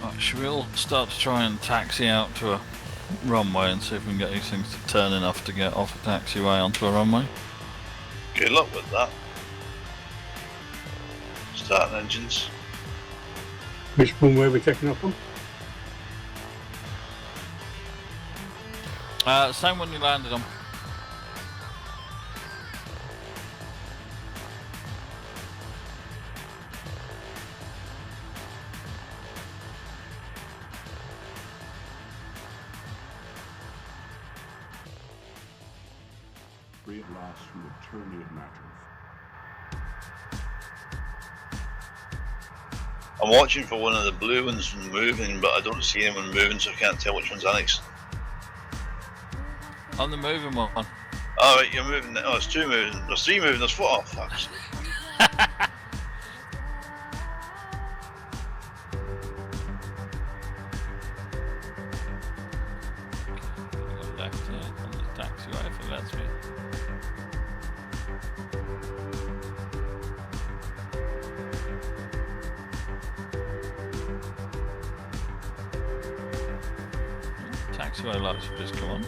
Right, should we all start to try and taxi out to a runway and see if we can get these things to turn enough to get off a taxiway onto a runway? Good luck with that. Starting engines. Which runway are we taking off on? Same one you landed on. Free at last from the tyranny of matter. I'm watching for one of the blue ones moving, but I don't see anyone moving, so I can't tell which one's Alex. On the moving one. Oh, right, you're moving. Oh, there's two moving. There's three moving. There's four. Oh, fuck. Go left here on the taxiway if it lets me. Taxiway lights have just come on.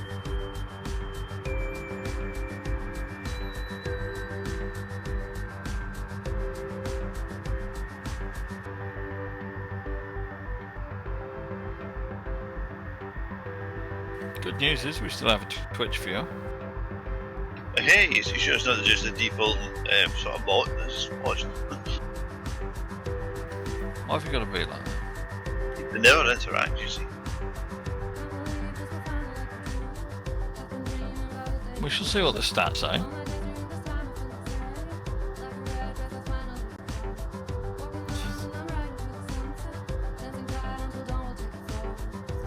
Good news is we still have a Twitch viewer. Hey, you sure it's not just a default sort of bot that's watching? Why have you got to be like that? They never interact, you see. We shall see what the stats say.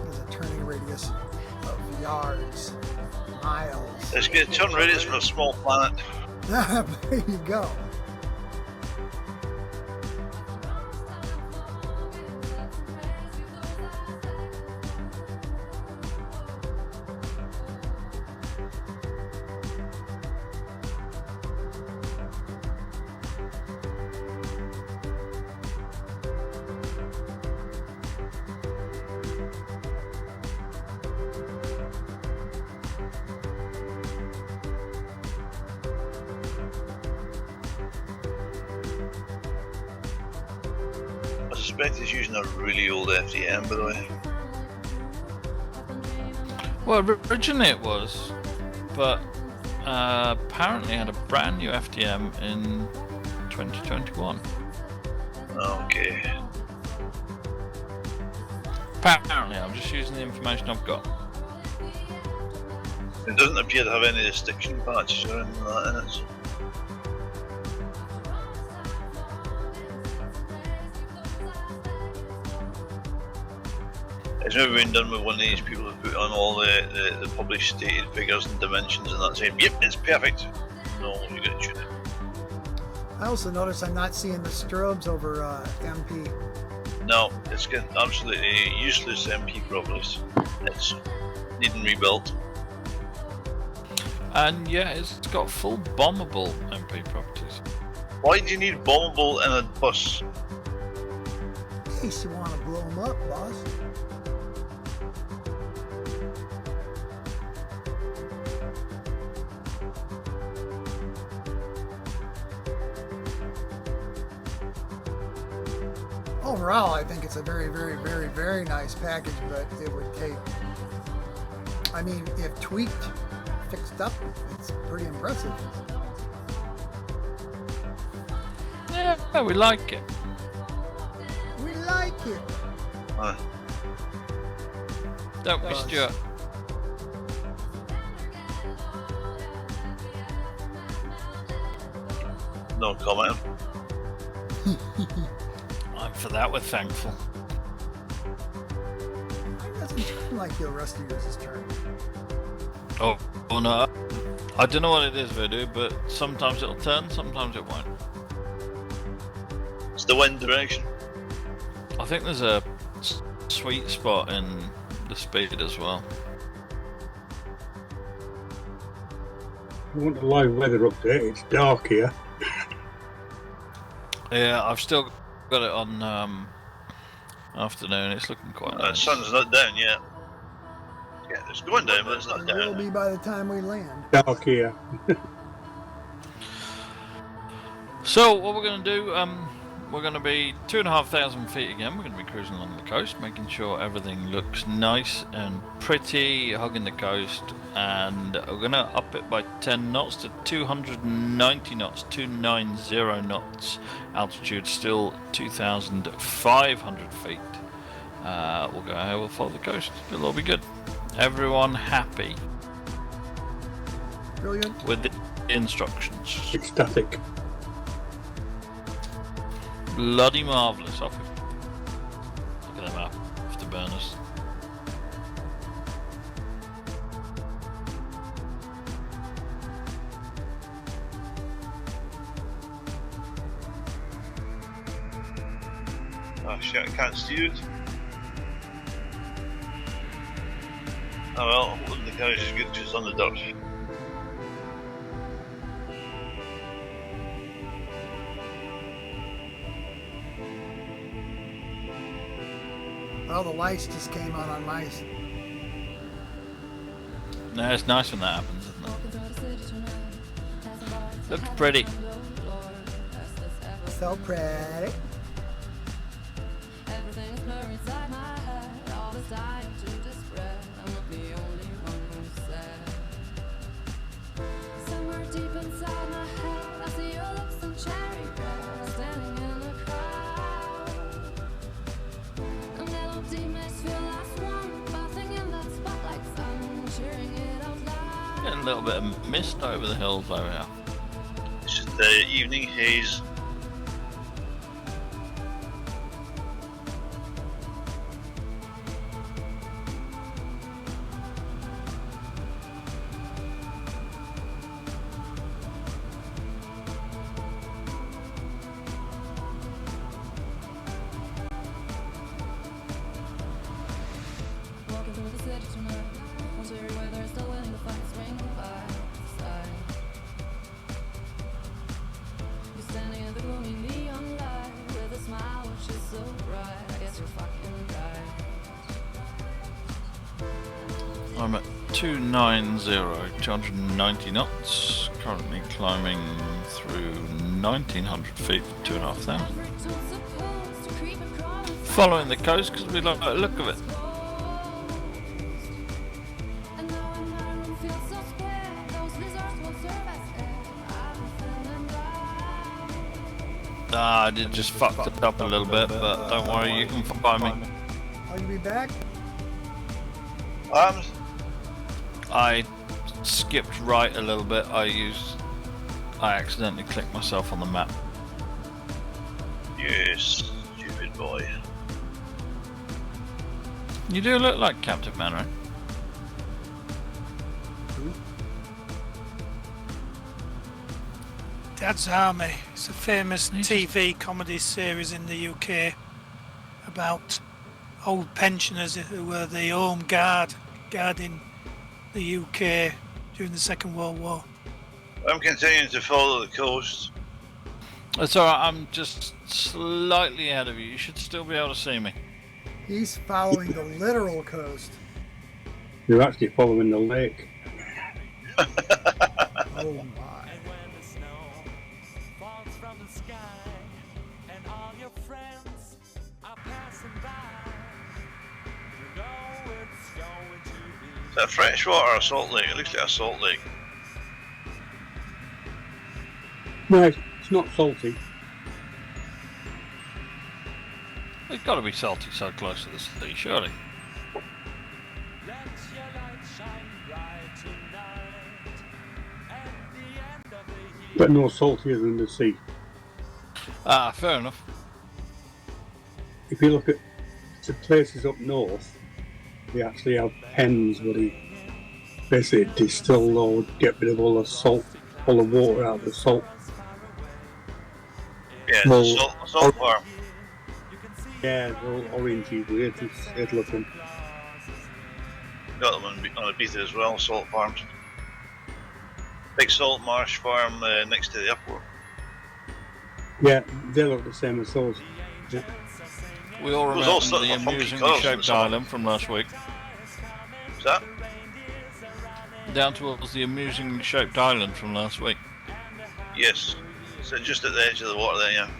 There's a turning radius of yards, miles. Let's get a turn radius for a small planet. There you go. I suspect he's using a really old FDM, by the way. Well, originally it was, but apparently had a brand new FDM in 2021. Okay. Apparently, I'm just using the information I've got. It doesn't appear to have any distinction patches or anything like that in it. So. It's maybe been done with one of these people who put on all the published stated figures and dimensions and that, saying, yep, it's perfect. No, you're going to tune it. I also notice I'm not seeing the strobes over MP. No, it's got absolutely useless MP properties. It's needing rebuilt. And yeah, it's got full bombable MP properties. Why do you need bombable in a bus? In case you want to blow them up, boss. Overall, I think it's a very, very, very, very nice package, but it would take, I mean, if tweaked, fixed up, it's pretty impressive. Yeah, we like it. We like it. Don't we, Stuart? No comment. I'm for that, we're thankful. It doesn't turn like the rest of yours is turned. Oh no. I don't know what it is, Voodoo, but sometimes it'll turn, sometimes it won't. It's the wind direction. I think there's a sweet spot in the speed as well. I want a live weather update. It's dark here. Yeah, I've still got it on afternoon. It's looking quite The nice. sun's not down yet. Yeah, it's going down, but it's not It will down. be by the time we land. Dark here. So what we're going to do, we're going to be 2,500 feet again. We're going to be cruising along the coast, making sure everything looks nice and pretty, hugging the coast, and we're going to up it by 10 knots to 290 knots, 290 knots. Altitude still 2,500 feet. We'll go ahead, we'll follow the coast. It'll all be good. Everyone happy Brilliant. with the instructions. Ecstatic. Bloody marvellous. Off. Look at them afterburners. Oh shit, I can't steer it. Oh well, the carriage is good just on the dirt. Well, the lights just came on my. No, it's nice when that happens, isn't it? Looks pretty. So pretty. Getting a little bit of mist over the hills over here. It's just the evening haze. I'm at 290 knots, currently climbing through 1,900 feet for 2,500. Following the coast because we like the look of it. I did just fucked it up a little bit, but don't worry, you can find me. Are you be back? I skipped right a little bit. I accidentally clicked myself on the map. Yes, stupid boy. You do look like Captain Man, right? Dad's Army. It's a famous TV comedy series in the UK about old pensioners who were the home guarding the UK during the Second World War. I'm continuing to follow the coast. It's alright, I'm just slightly ahead of you. You should still be able to see me. He's following the literal coast. You're actually following the lake. Oh my. Is that freshwater or salt lake? It looks like a salt lake. No, it's not salty. It's got to be salty so close to the sea, surely. But no saltier than the sea. Ah, fair enough. If you look at the places up north, they actually have pens where they basically distill or get rid of all the salt, all the water out of the salt. Yeah, it's Well, a salt farm. Yeah, they're all orangey, weird looking. Got them on Ibiza as well, salt farms. Big salt marsh farm next to the airport. Yeah, they look the same as those. Yeah. We all It was all remember sort of the a funky amusingly colours in the shaped summer. island from last week. Is that? Down towards the amusingly shaped island from last week. Yes. So just at the edge of the water there, yeah.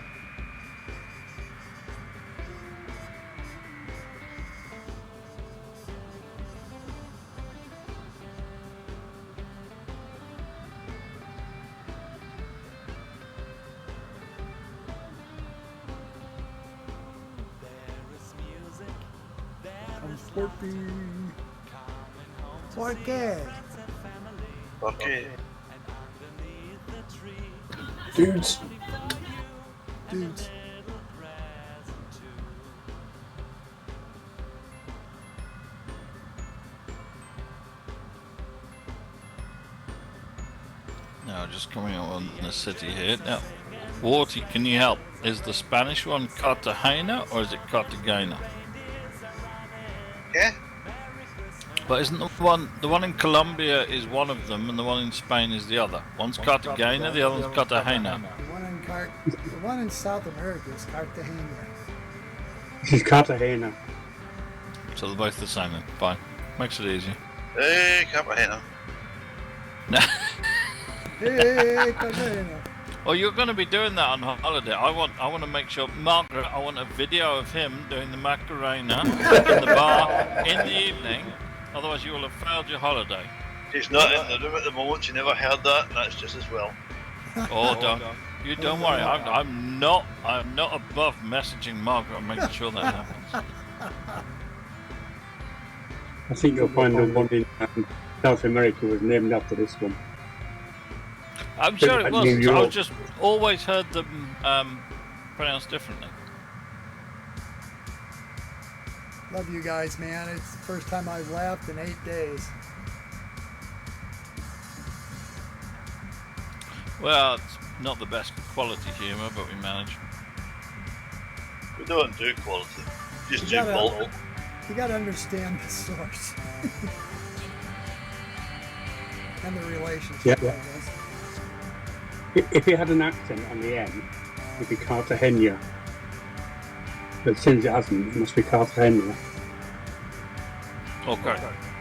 Transporting. Porque. Okay. Dudes. Dudes. Now, just coming out on the city here. Now, Warty, can you help? Is the Spanish one Cartagena or is it Cartagena? Yeah. But isn't the one in Colombia is one of them, and the one in Spain is the other? One's Cartagena, the other one's Cartagena. The one in South America is Cartagena. This is Cartagena. So they're both the same then. Fine. Makes it easy. Hey, Cartagena. Hey, Cartagena. Well, you're going to be doing that on holiday. I want to make sure, Margaret. I want a video of him doing the Macarena in the bar in the evening. Otherwise, you will have failed your holiday. He's not in the room at the moment. You never heard that, and that's just as well. Oh, don't worry. I'm not above messaging Margaret and making sure that happens. I think you'll find the one in South America was named after this one. I'm sure it New was. York. I've just always heard them pronounced differently. Love you guys, man. It's the first time I've laughed in 8 days. Well, it's not the best quality humour, but we manage. We don't do quality. Just You do gotta- quality. You gotta understand the source. And the relationship, Yeah. I guess. If he had an accent on the end, it'd be Cartagena. But since it hasn't, it must be Cartagena. Okay.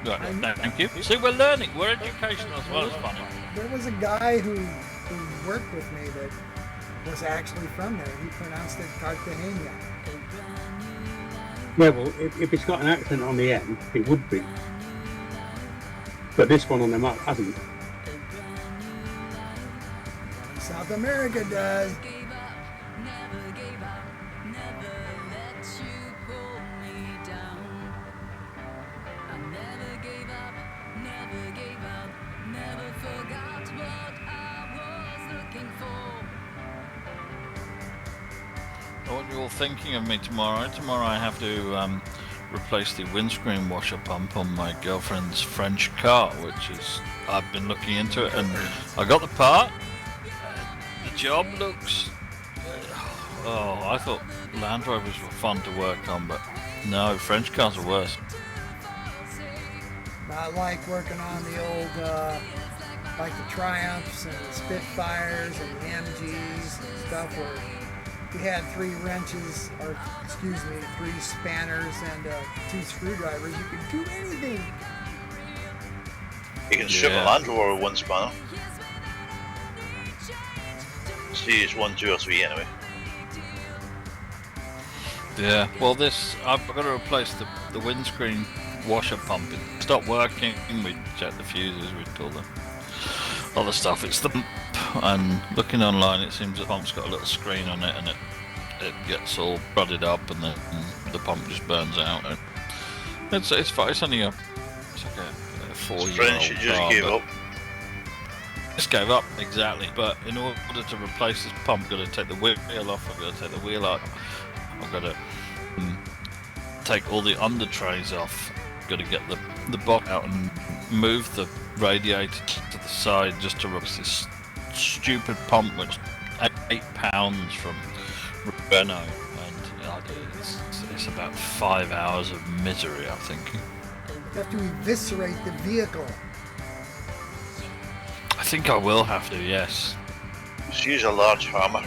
Right. No, thank you. See, we're learning. We're educational as well as funny. There was a guy who worked with me that was actually from there. He pronounced it Cartagena. Yeah, well, if it's got an accent on the end, it would be. But this one on the map hasn't. South America does. I want you all thinking of me tomorrow. Tomorrow I have to replace the windscreen washer pump on my girlfriend's French car, which is, I've been looking into it and I got the part. The job looks, I thought Land Rovers were fun to work on, but no, French cars are worse. I like working on the old, like the Triumphs and the Spitfires and the MGs and stuff where we had 3 wrenches, or excuse me, 3 spanners and 2 screwdrivers. You could do anything. You can strip a Yeah. Land Rover with one spanner. See, it's 1, 2, or 3 anyway. Yeah, well I've got to replace the windscreen washer pump. It stopped working, we checked the fuses, we did all the other stuff. It's the pump, and looking online it seems the pump's got a little screen on it and it gets all budded up and the pump just burns out. And it's fine, it's only it's like a 4-year-old French, you just car, gave but- up. Just gave up, exactly. But in order to replace this pump, I've got to take the wheel off, I've got to take the wheel out, I've got to take all the under trays off, I've got to get the box out and move the radiator to the side just to replace this stupid pump, which is £8 from Renault, and it's about 5 hours of misery, I'm thinking. You have to eviscerate the vehicle. I think I will have to, yes. Just use a large hammer.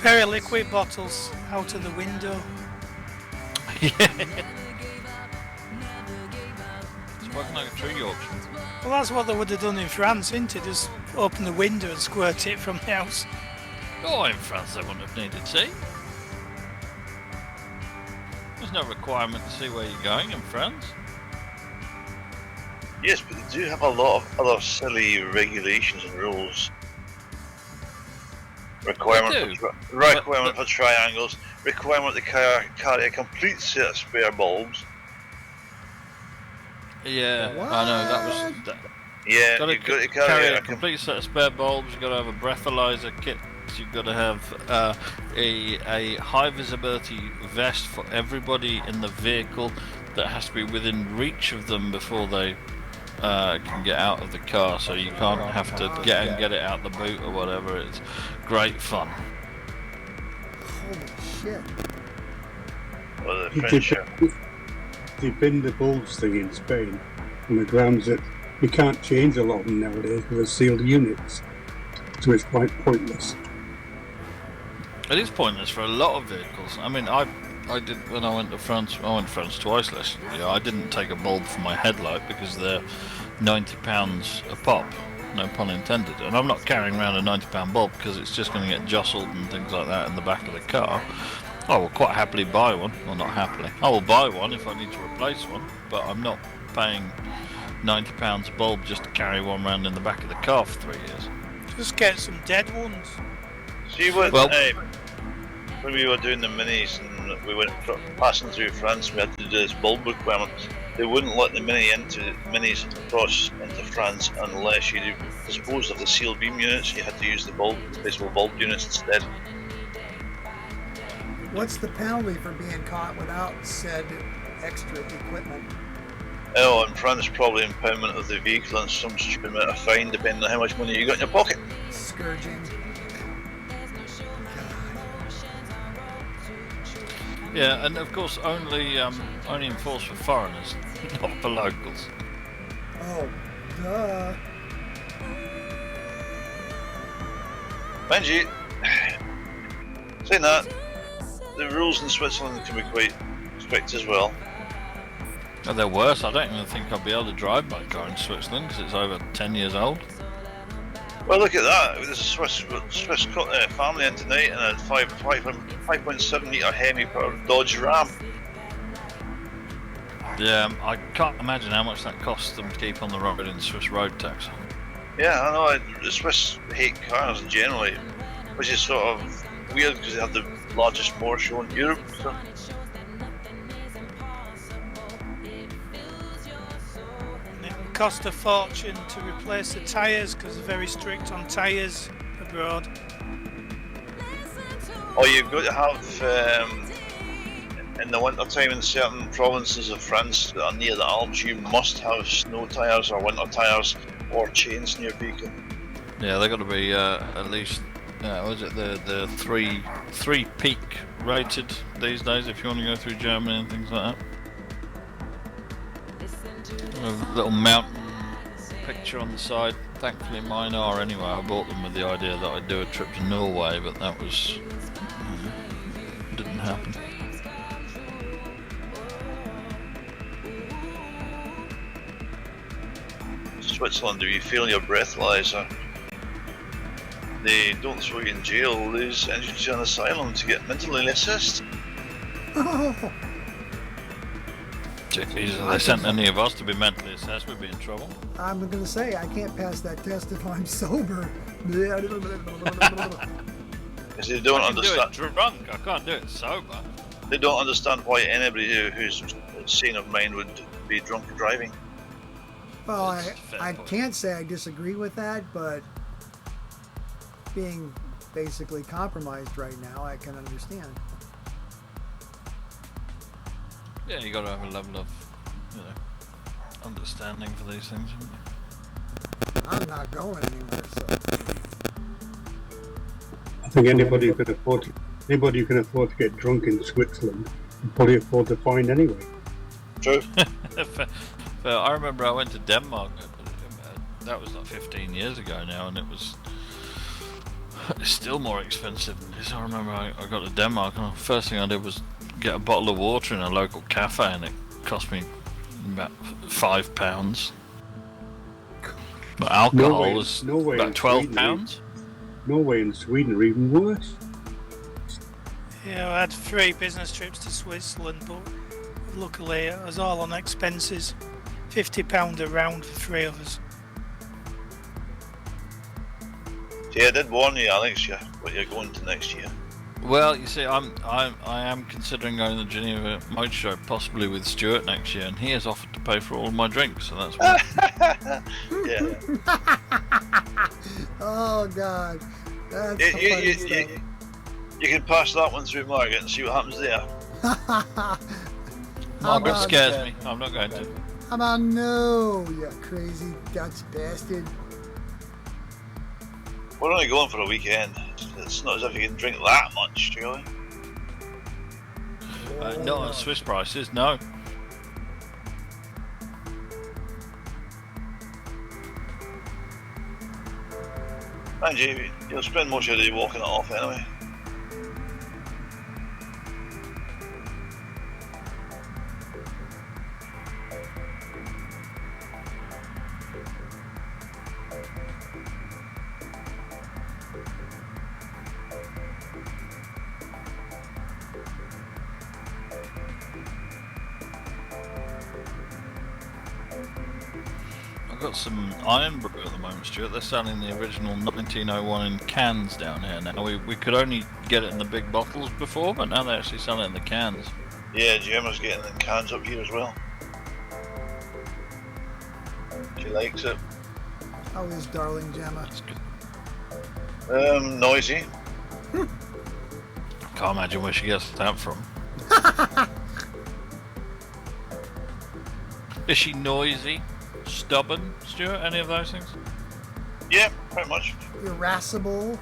pair of liquid bottles out of the window. Spoken like a true Yorkshireman. Well, that's what they would have done in France, isn't it? Just open the window and squirt it from the house. Oh, in France they wouldn't have needed to see. There's no requirement to see where you're going in France. Yes, but they do have a lot of other silly regulations and rules. Requirement for triangles, requirement to carry a complete set of spare bulbs. Yeah, I know, that was... Yeah, Got you've got to carry a complete set of spare bulbs, you've got to have a breathalyzer kit, you've got to have a high visibility vest for everybody in the vehicle that has to be within reach of them before they can get out of the car, so you can't have to get it out the boot or whatever. It's great fun. Holy shit. Well, the French They bin the bulbs thing in Spain on the grounds that you can't change a lot of them nowadays with the sealed units, so it's quite pointless. It is pointless for a lot of vehicles. I mean, I did when I went to France. I went to France twice last year. I didn't take a bulb for my headlight because they're £90 a pop. No pun intended. And I'm not carrying around a £90 bulb because it's just going to get jostled and things like that in the back of the car. I will quite happily buy one. Well, not happily. I will buy one if I need to replace one, but I'm not paying £90 a bulb just to carry one around in the back of the car for 3 years. Just get some dead ones. See when we were doing the minis and we went passing through France, we had to do this bulb requirement. They wouldn't let the minis cross into France unless you disposed of the sealed beam units. You had to use the replaceable bulb units instead. What's the penalty for being caught without said extra equipment? Oh, in France, probably impoundment of the vehicle and some stupid amount of fine, depending on how much money you got in your pocket. Scourging. Yeah, and of course only enforced for foreigners, not for locals. Oh, duh. Mind you, saying that, the rules in Switzerland can be quite strict as well. Oh, they're worse. I don't even think I'll be able to drive my car in Switzerland because it's over 10 years old. Well, look at that. There's a Swiss family in tonight and a 5.7 litre Hemi-powered Dodge Ram. Yeah, I can't imagine how much that costs them to keep on the road in Swiss road tax. Yeah, I know. The Swiss hate cars generally, which is sort of weird because they have the largest motor show in Europe. So. It cost a fortune to replace the tyres because they're very strict on tyres abroad. Or you've got to have, in the winter time in certain provinces of France that are near the Alps, you must have snow tyres or winter tyres or chains in your vehicle. Yeah, they've got to be at least, was it the three peak rated these days if you want to go through Germany and things like that. A little mountain picture on the side. Thankfully mine are anyway. I bought them with the idea that I'd do a trip to Norway, but that was didn't happen. Switzerland, if you fail your breathalyzer, they don't throw you in jail, they send you to an asylum to get mentally assessed. Jeez, if they sent any of us to be mentally assessed, we'd be in trouble. I'm going to say, I can't pass that test if I'm sober. Because they don't understand. Do it drunk, I can't do it sober. They don't understand why anybody who's sane of mind would be drunk driving. Well, I can't say I disagree with that, but being basically compromised right now, I can understand. Yeah, you got to have a level of, understanding for these things, haven't you? I'm not going anywhere, so. I think anybody who can afford to get drunk in Switzerland can probably afford to find anyway. True. But I remember I went to Denmark. That was like 15 years ago now, and it was It's still more expensive than this. I remember I got to Denmark and the first thing I did was get a bottle of water in a local cafe and it cost me about £5. But alcohol was about £12. Norway and Sweden are even worse. Yeah, I had 3 business trips to Switzerland, but luckily it was all on expenses. £50 a round for 3 of us. Yeah, I did warn you, Alex, what you're going to next year. Well, you see, I am considering going to the Geneva Motor Show, possibly with Stuart next year, and he has offered to pay for all of my drinks, so that's why. Yeah. Oh God, that's the funniest thing. You can pass that one through Margaret and see what happens there. Margaret scares me. I'm not going to. I'm on no, you crazy Dutch bastard. We're only going for a weekend. It's not as if you can drink that much, really. Not at Swiss prices, no. Mind you, you'll spend most of your day walking it off anyway. I've got some iron brew at the moment, Stuart. They're selling the original 1901 in cans down here now. We could only get it in the big bottles before, but now they actually sell it in the cans. Yeah, Gemma's getting the cans up here as well. She likes it. How is darling Gemma? That's good. Noisy. Can't imagine where she gets that from. Is she noisy? Stubborn, Stuart? Any of those things? Yeah, pretty much. Irascible,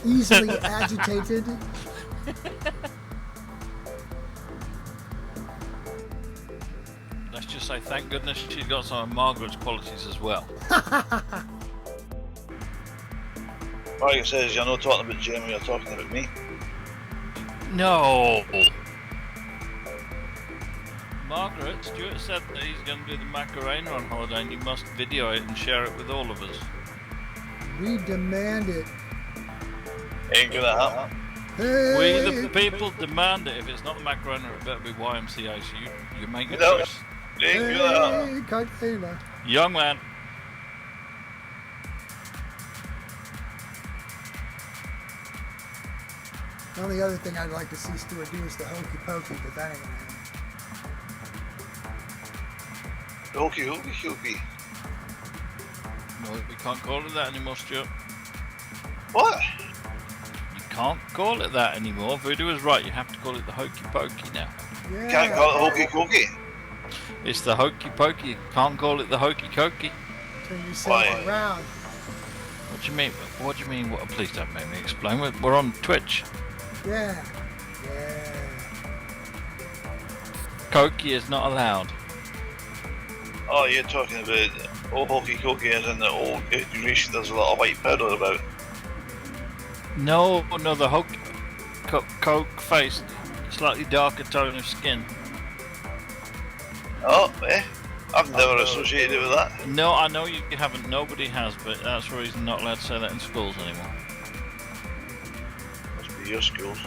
easily agitated. Let's just say thank goodness she's got some of Margaret's qualities as well. Margaret says you're not talking about Gemma, you're talking about me. No! Margaret, Stuart said that he's going to do the Macarena on holiday and you must video it and share it with all of us. We demand it. Ain't gonna happen. Hey. We the people demand it. If it's not the Macarena, it better be YMCA, so you make a No. choice. Ain't gonna happen. Hey, Cartagena. Young man. The only other thing I'd like to see Stuart do is the hokey pokey, but that ain't gonna happen. Hokey, hokey, hokey. No, we can't call it that anymore, Stuart. What? You can't call it that anymore. Voodoo is right. You have to call it the hokey pokey now. Yeah. Can't call it hokey cokey. It's the hokey pokey. You can't call it the hokey cokey. Turn yourself Why? around. What do you mean? What do you mean? What? Please don't make me explain. We're on Twitch. Yeah. Yeah. Cokey is not allowed. Oh, you're talking about old hokey cokey as in the old Greece, there's a lot of white powder about. No, the coke faced, slightly darker tone of skin. Oh, I've never associated it with that. No, I know you haven't. Nobody has, but that's the reason not allowed to say that in schools anymore. Must be your schools.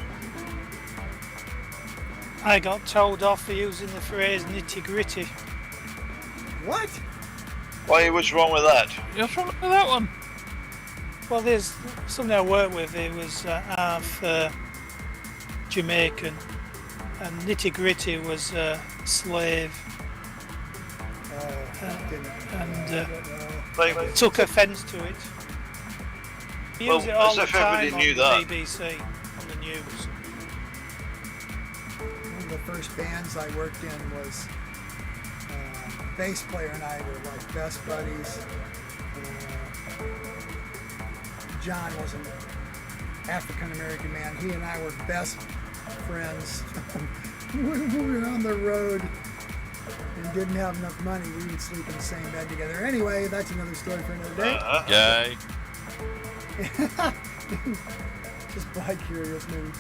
I got told off for using the phrase nitty gritty. What? Why, what's wrong with that? What's wrong with that one? Well, there's somebody I worked with, he was half Jamaican, and nitty gritty was slave, and Like, took offence to it. He Well, used it all as the if everybody time on knew the that. BBC, on the news. One of the first bands I worked in was the bass player and I were like best buddies. John was an African American man. He and I were best friends. When we were on the road and didn't have enough money, we would sleep in the same bed together. Anyway, that's another story for another day. Gay. Just by curious, maybe.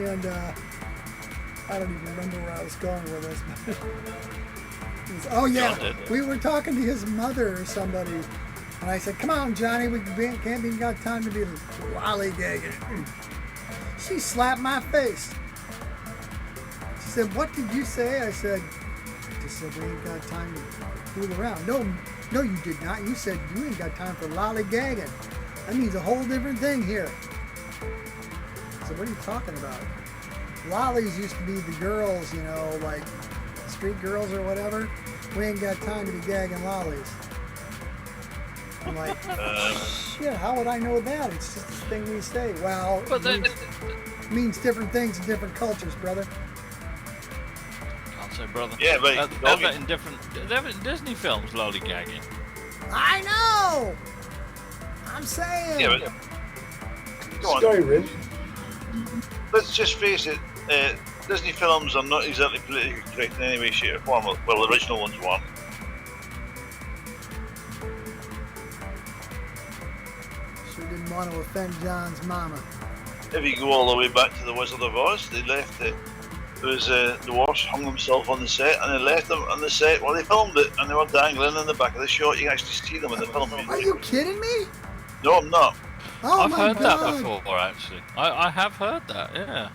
And I don't even remember where I was going with this. Oh yeah, we were talking to his mother or somebody, and I said, "Come on, Johnny, we can't even got time to be lollygagging." She slapped my face. She said, "What did you say?" I said, "I just said we ain't got time to fool around." No, you did not. You said you ain't got time for lollygagging. That means a whole different thing here. So what are you talking about? Lollies used to be the girls, you know, like street girls or whatever. We ain't got time to be gagging lollies. I'm like, shit, how would I know that? It's just a thing we say. Well, But it means different things in different cultures, brother. Can't say brother. Yeah, but They've got in different Disney films, lollygagging. I know! I'm saying. Yeah, but go on. Skyrim. Let's just face it. Disney films are not exactly politically correct in any way, shape, or form. Well, the original ones weren't. Sure didn't want to offend John's mama. If you go all the way back to the Wizard of Oz, they left it. There was the horse hung himself on the set, and they left them on the set while they filmed it, and they were dangling in the back of the shot. You can actually see them in the film. Are you kidding me? No, I'm not. Oh I've my heard God. that before, actually. I have heard that, yeah.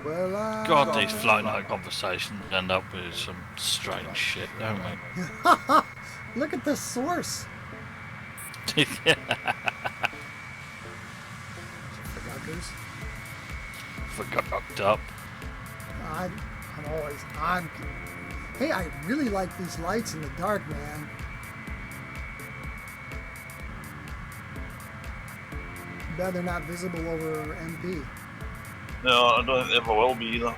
Well, God, these FlightNight conversations end up with some strange shit, don't they? Look at the source. Forguckers. Forgucked up. Hey, I really like these lights in the dark, man. Bad they're not visible over MP. No, I don't think they ever will be either.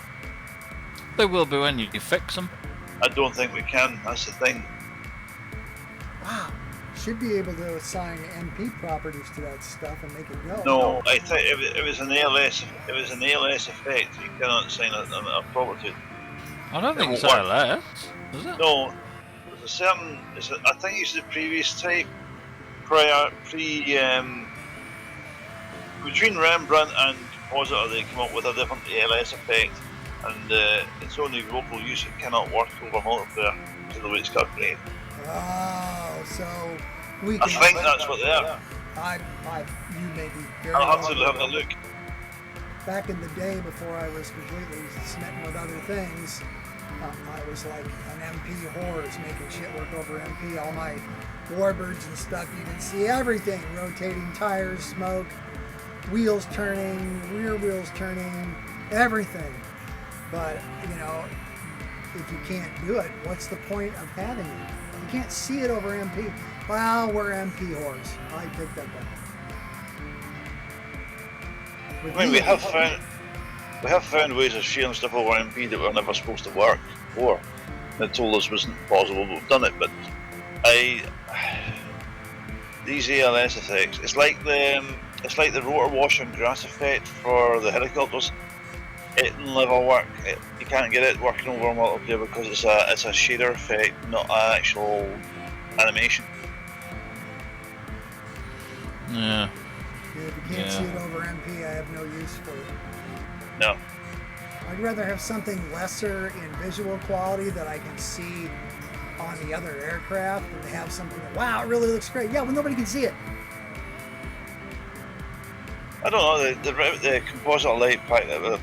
They will be when you fix them. I don't think we can. That's the thing. Wow. Should be able to assign MP properties to that stuff and make it go. No, I think if it was an ALS, effect, you cannot assign a property. I don't think It it's won't work. ALS, is it? No, there's a certain. I think it's the previous type, between Rembrandt and Compositor, they come up with a different ALS effect, and it's only local use. It cannot work over multiplayer because of the way it's calculated. Oh, so we I can. think that's what they are. You may be very I'll have to wrong. have a look. Back in the day, before I was completely smitten with other things, I was like an MP horse, making shit work over MP. All my warbirds and stuff, you can see everything: rotating tires, smoke, wheels turning, rear wheels turning, everything. But you know, if you can't do it, what's the point of having it? You can't see it over MP. Well, we're MP whores. I picked up that. I mean, we have found ways of sharing stuff over MP that were never supposed to work before. They told us wasn't possible, but we've done it. But these ALS effects, it's like the rotor wash and grass effect for the helicopters. It will never work. You can't get it working over multiplayer because it's a shader effect, not an actual animation. Yeah. Yeah, if you can't see it over MP, I have no use for it. No. I'd rather have something lesser in visual quality that I can see on the other aircraft than to have something that, wow, it really looks great. Yeah, well, nobody can see it. I don't know, the composite light pack that we've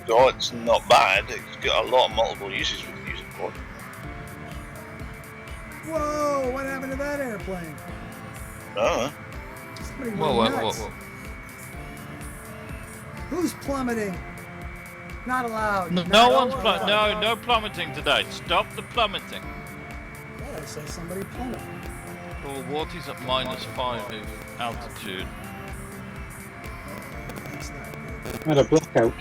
got, it's not bad. It's got a lot of multiple uses we can use it for. Whoa, what happened to that airplane? I don't know. Somebody Whoa, went whoa, nuts. whoa, whoa. Who's plummeting? Not allowed. No one's no plummeting today. Stop the plummeting. Well, I say somebody plummeted. Well, water's at -5 altitude. That's not good. Had a blackout.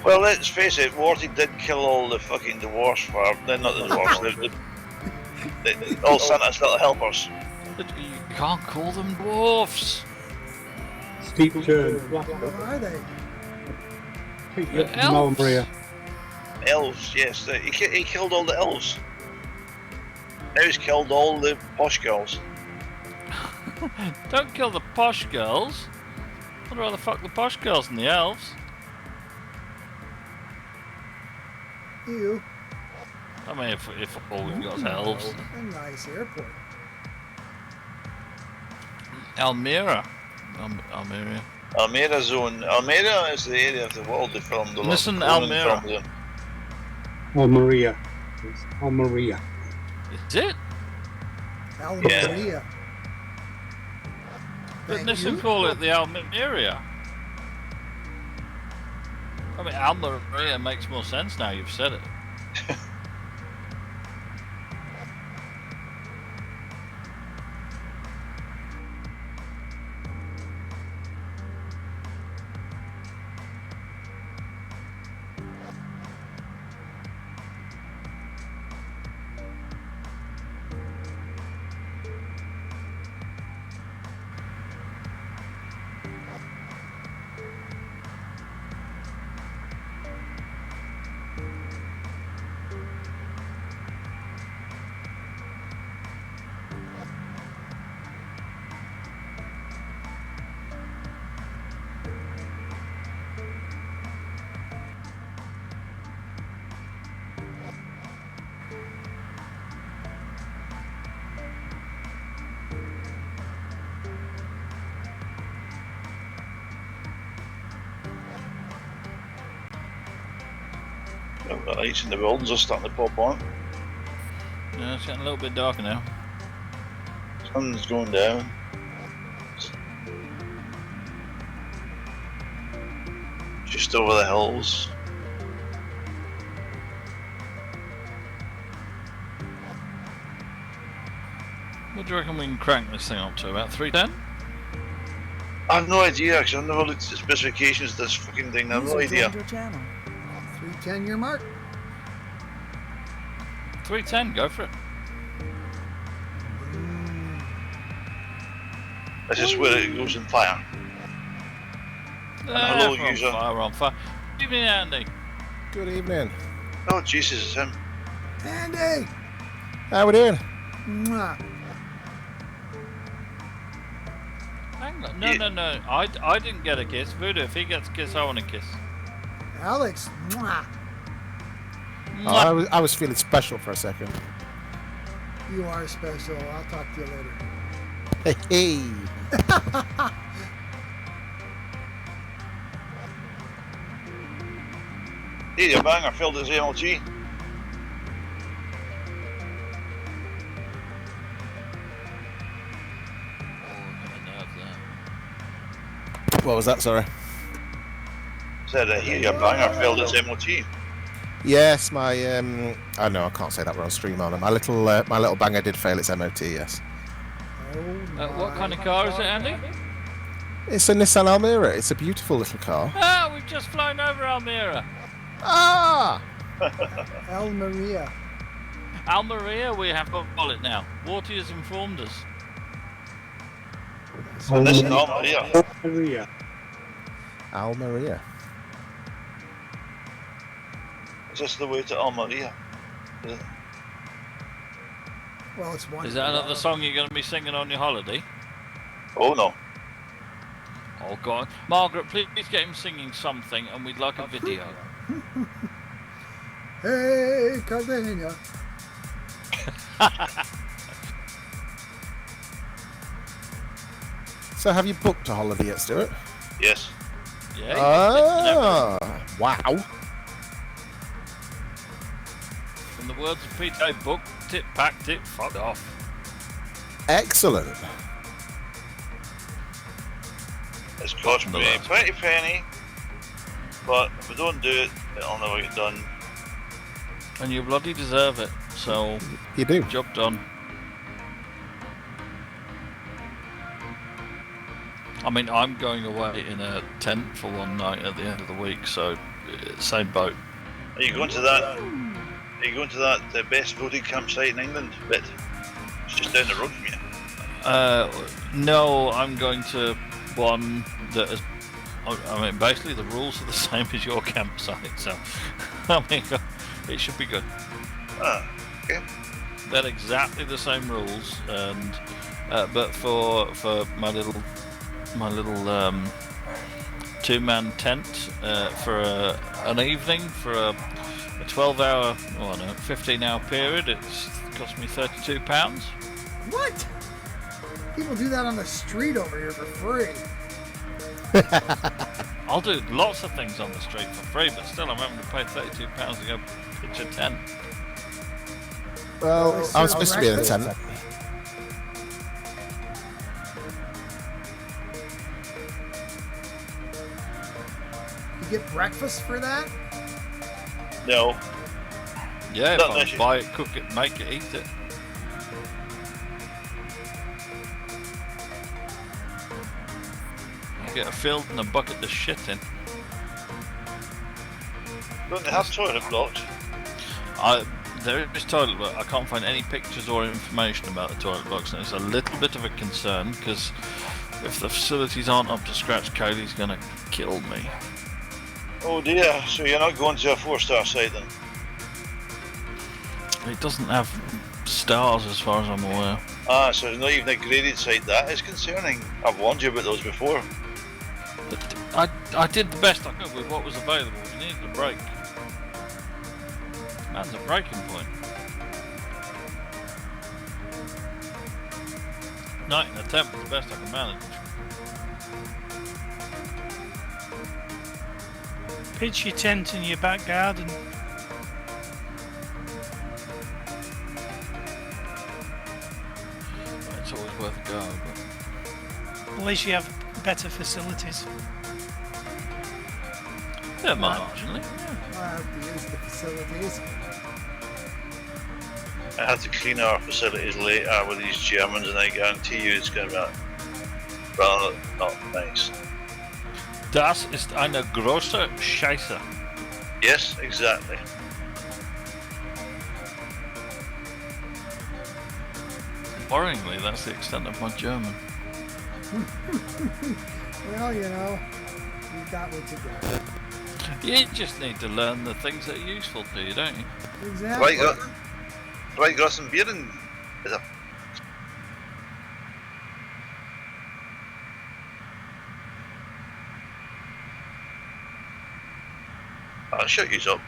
Well, let's face it, Warty did kill all the fucking dwarfs for... Not the dwarfs, all Santa's little helpers. But you can't call them dwarfs. Steep turn. Blackout. What are they? Elves. Maria. Elves, yes. He killed all the elves. Now he's killed all the posh girls. Don't kill the posh girls. I'd rather fuck the posh girls than the elves. You. I mean, if all we've got is elves. A nice airport. Almira. Almeria. Almera zone. Almera is the area of the world they filmed a lot. Listen, of Conan Almera. filmed in. Almeria. It's Almeria. Is it? Almeria. But Thank listen, you. call it the Almeria. I mean, Almeria makes more sense now you've said it. The lights in the buildings are starting to pop on. Yeah, it's getting a little bit darker now. Sun's going down. Just over the hills. What do you reckon we can crank this thing up to? About 310? I have no idea, because I've never looked at the specifications of this fucking thing. I have no idea. 310 your mark. 310, go for it. This is where it goes in fire. hello, we're on user. fire, we're on fire. Good evening, Andy. Good evening. Oh, Jesus, it's him. Andy. How we doing? Mwah. Hang on. No. I didn't get a kiss. Voodoo, if he gets a kiss, I want a kiss. Alex. Mwah. Oh, I was feeling special for a second. You are special. I'll talk to you later. Hey, hey. Hey, your banger filled his MLG. What was that? Sorry. Said, here, your banger filled his MLG. Yes, my oh no, I can't say that we're on stream on it. My little banger did fail its MOT. Yes. Oh What kind of car is it, Andy? It's a Nissan Almera. It's a beautiful little car. Ah, we've just flown over Almira. Ah! Almeria. Almeria, we have a bullet now. Warty has informed us. This is normal, yeah. Almeria. Almeria. Is this the way to Almeria? Well, it's one. Is that another song you're going to be singing on your holiday? Oh no. Oh, God. Margaret, please get him singing something, and we'd like a video. Hey, Cartagena. So, have you booked a holiday yet, Stuart? Yes. Yeah. Ah! Wow. In the words of Peter, book, tip, pack, tip, fuck off. Excellent. It's cost me a pretty penny, but if we don't do it, it'll never get done. And you bloody deserve it, so You do. job done. I mean, I'm going away in a tent for one night at the end of the week, so same boat. Are you going to that? Are you going to that the best voted campsite in England? Bit. It's just down the road from you. No, I'm going to one that is. I mean, basically the rules are the same as your campsite, so I mean, it should be good. Ah, okay. they had exactly the same rules, and but for my little 2-man tent for an evening for a 12-hour, 15-hour period, it's cost me £32. What? People do that on the street over here for free. I'll do lots of things on the street for free, but still I'm having to pay £32 to go pitch a tent. Well, I was supposed to be in a tent. You get breakfast for that? No. Yeah, Not if unless I you- buy it, cook it, make it, eat it. You get a field and a bucket to shit in. Don't they have toilet blocks? There is toilet block. I can't find any pictures or information about the toilet blocks, and it's a little bit of a concern because if the facilities aren't up to scratch, Kaylee's gonna kill me. Oh dear, so you're not going to a 4-star site then? It doesn't have stars as far as I'm aware. Ah, so it's not even a graded site. That is concerning. I've warned you about those before. But I did the best I could with what was available. We needed a break. That's a breaking point. Night in a tent was the best I could manage. Pitch your tent in your back garden. It's always worth a go, but At least you have better facilities. yeah, marginally. I have to use the facilities. I had to clean our facilities later with these Germans, and I guarantee you it's going to be rather not nice. Das ist eine große Scheiße. Yes, exactly. Worryingly, that's the extent of my German. Well, you know, you got what you got. You just need to learn the things that are useful to you, don't you? Exactly. Right, got some beer in. Is it? I'll shut you up.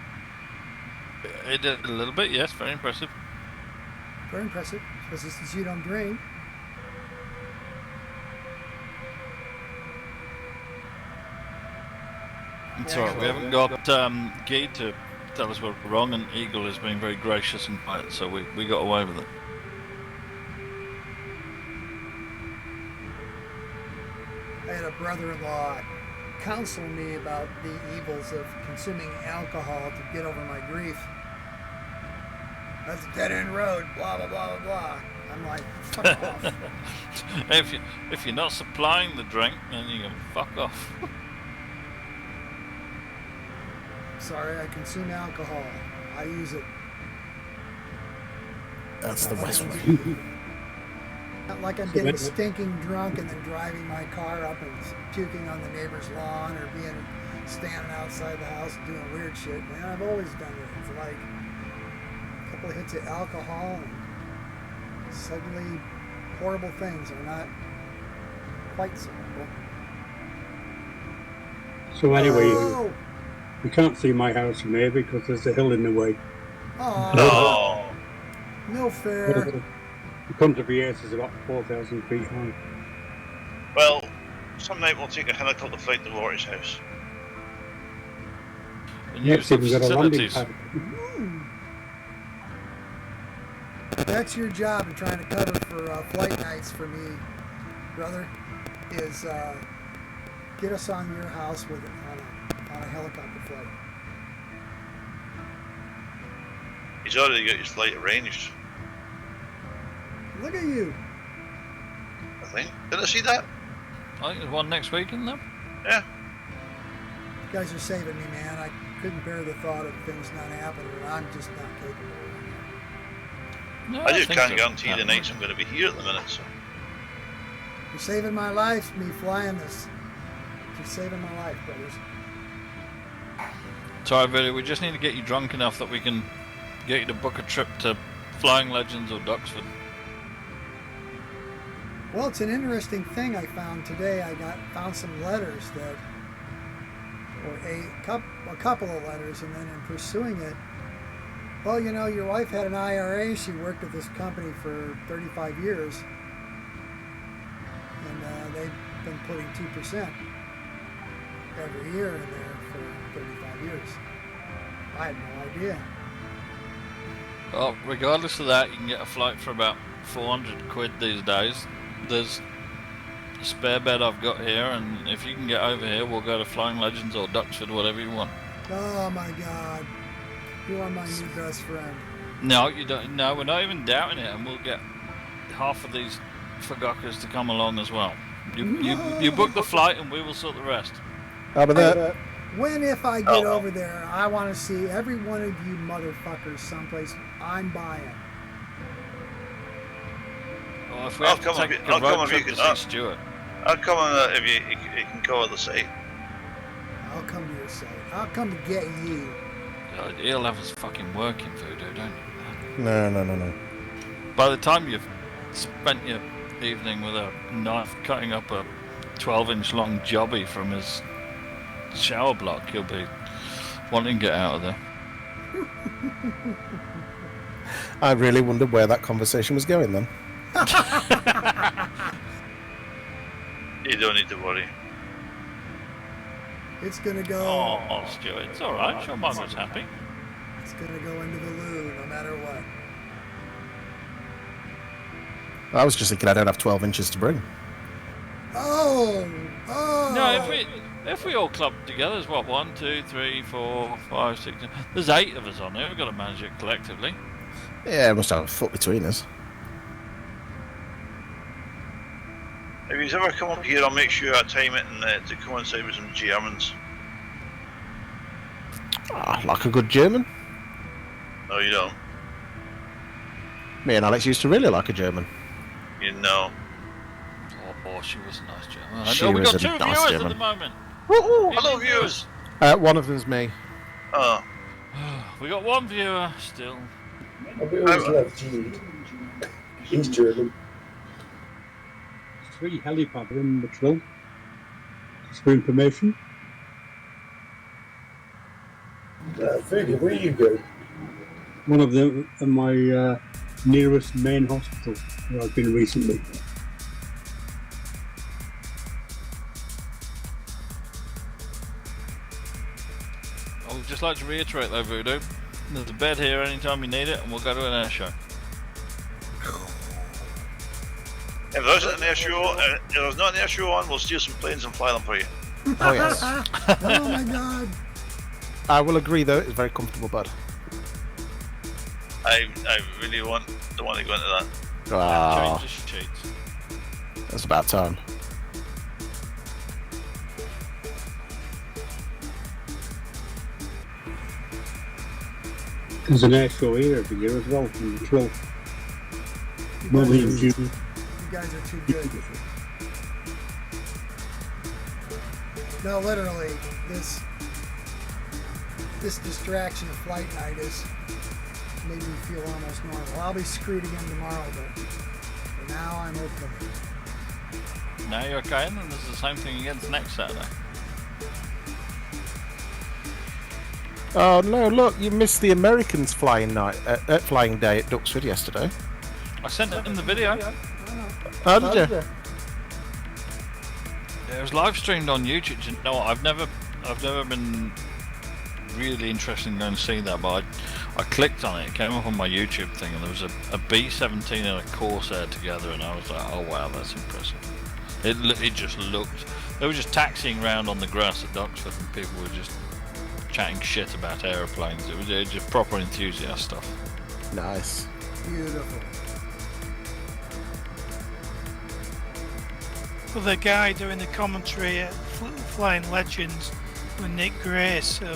It did a little bit, yes, very impressive. Very impressive, especially since you don't drink. It's alright, we haven't got Guy to tell us we're wrong, and Eagle has been very gracious and quiet, so we got away with it. I had a brother-in-law counsel me about the evils of consuming alcohol to get over my grief. That's a dead-end road, blah, blah, blah, blah, blah. I'm like, fuck off. If you're not supplying the drink, then you can fuck off. Sorry, I consume alcohol. I use it. That's the West way. Not like I'm getting stinking drunk and then driving my car up and puking on the neighbor's lawn or standing outside the house and doing weird shit. Man, I've always done it. It's like a couple of hits of alcohol and suddenly horrible things are not quite so horrible. So anyway, Oh! you can't see my house from here because there's a hill in the way. Oh, No. no fair. The country base is about 4,000 feet high. Well, some night we'll take a helicopter flight to Lori's house. And Next, use the we've got a landing facilities. pad. That's your job in trying to cover for flight nights for me, brother, is get us on your house with on a helicopter flight. He's already got his flight arranged, Look at you. I think. Did I see that? I think there's one next week, isn't there? Yeah. You guys are saving me, man. I couldn't bear the thought of things not happening, and I'm just not capable. No, I just think can't so. guarantee the nights I'm going to be here at the minute, so. You're saving my life, me flying this. You're saving my life, brothers. Sorry, Billy, we just need to get you drunk enough that we can get you to book a trip to Flying Legends or Duxford? Well, it's an interesting thing I found today. I found some letters that, or a couple of letters, and then in pursuing it, well, you know, your wife had an IRA. She worked at this company for 35 years, and they've been putting 2% every year in there for 35 years. I had no idea. Well, regardless of that, you can get a flight for about 400 quid these days. There's a spare bed I've got here, and if you can get over here, we'll go to Flying Legends or Duxford, whatever you want. Oh my God. You are my new best friend. No, you don't. No, we're not even doubting it, and we'll get half of these FGUKers to come along as well. You book the flight, and we will sort the rest. How about that? When, if I get over there, I want to see every one of you motherfuckers someplace I'm buying. Well, if we have to take a road trip to see Stuart. I'll come if you can cover the site. I'll come to your site. I'll come to get you. God, he'll have his fucking working voodoo, don't you? No. By the time you've spent your evening with a knife cutting up a 12-inch long jobby from his shower block, he'll be wanting to get out of there. I really wondered where that conversation was going then. You don't need to worry. It's gonna go. Oh, Stuart, it's alright. Your mum was happy. It's gonna go into the loo no matter what. I was just thinking I don't have 12 inches to bring. Oh! No, if we all club together, there's what, 1, 2, 3, 4, 5, 6. There's 8 of us on here. We've got to manage it collectively. Yeah, we must have a foot between us. If he's ever come up here, I'll make sure I time it and to coincide with some Germans. Like a good German. No, you don't. Me and Alex used to really like a German. You know. Oh, she was a nice German. She We've got was a 2 nice viewers German. at the moment. Hello, viewers. One of them's me. Oh. We got 1 viewer still. We always love Gene. He's German. 3 helipads in the drill. Just for information. Fergie, where you go? One of them at my nearest main hospital where I've been recently. I would just like to reiterate though, Voodoo, there's a bed here anytime you need it, and we'll go to an air show. If there's an air show, if there's not an air show on, we'll steal some planes and fly them for you. Oh, yes. Oh my God. I will agree, though, it's very comfortable, bud. I really don't want to go into that. Ah, Change the sheets. that's about time. There's an air show here every year as well in the drill. Normally in June. You guys are too good. No, literally, this distraction of flight night has made me feel almost normal. I'll be screwed again tomorrow, but for now I'm okay. Now you're okay, and then there's the same thing against next Saturday. Oh, no, look, you missed the Americans' flying day at Duxford yesterday. I sent it in the video. Oh, did you? Yeah, it was live streamed on YouTube. You know what? I've never been really interested in going to see that, but I clicked on it. It came up on my YouTube thing, and there was a B-17 and a Corsair together, and I was like, oh wow, that's impressive. It just looked. They were just taxiing around on the grass at Duxford, and people were just chatting shit about aeroplanes. It was just proper enthusiast stuff. Nice. Beautiful. Well, the guy doing the commentary at Flying Legends with Nick Grace, who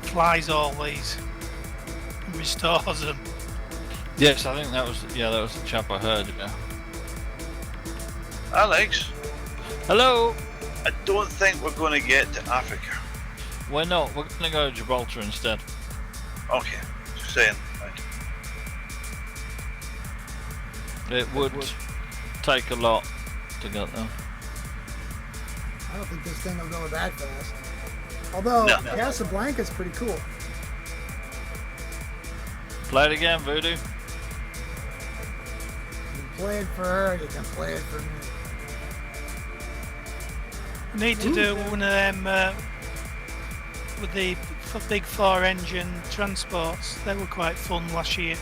flies all these and restores them. Yes, I think that was the chap I heard. Yeah. Alex, Hello. I don't think we're going to get to Africa. We're not. We're going to go to Gibraltar instead. Okay, just saying. Right. It would take a lot to get there. I don't think this thing will go that fast. Although No. Casablanca's pretty cool. Play it again, Voodoo. You can play it for her, you can play it for me. We need to do one of them with the big 4-engine transports. They were quite fun last year.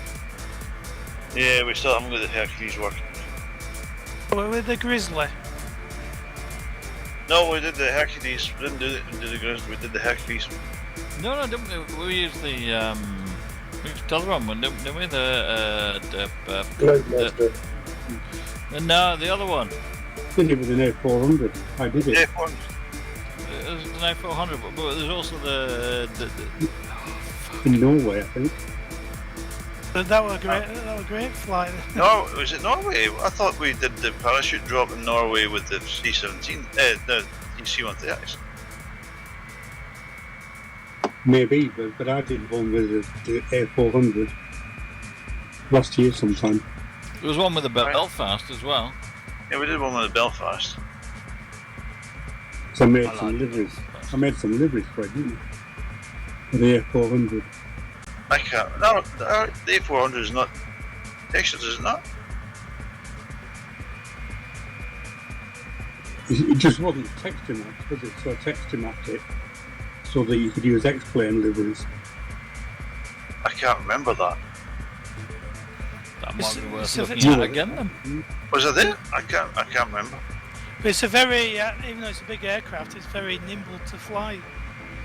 Yeah, we still haven't got the Hercules working. With the Grizzly. No, we did the Hercules. We didn't do the Grizzly. We did the Hercules. No, didn't we? We used the we used the other one, didn't we? Globemaster. No, the other one. Did it with an A400. I did it. Yeah, one. It was an A400, but there's also the In Norway, I think. But that was great. That was a great flight. No, was it Norway? I thought we did the parachute drop in Norway with the C-17, the C-130s. Maybe, but I did one with the A400 last year sometime. there was one with the Belfast as well. Yeah, we did one with the Belfast. So I made I some like liveries. Belfast. I made some liveries for it, didn't I? For the A400. I can't. No, the A400 is not textured, is it not? It just wasn't texture mapped, was it? So I texture mapped it so that you could use X-plane liveries. I can't remember that. That might be worth It's a looking bit- at again then. Was it there? I can't remember. But it's a very, even though it's a big aircraft, it's very nimble to fly.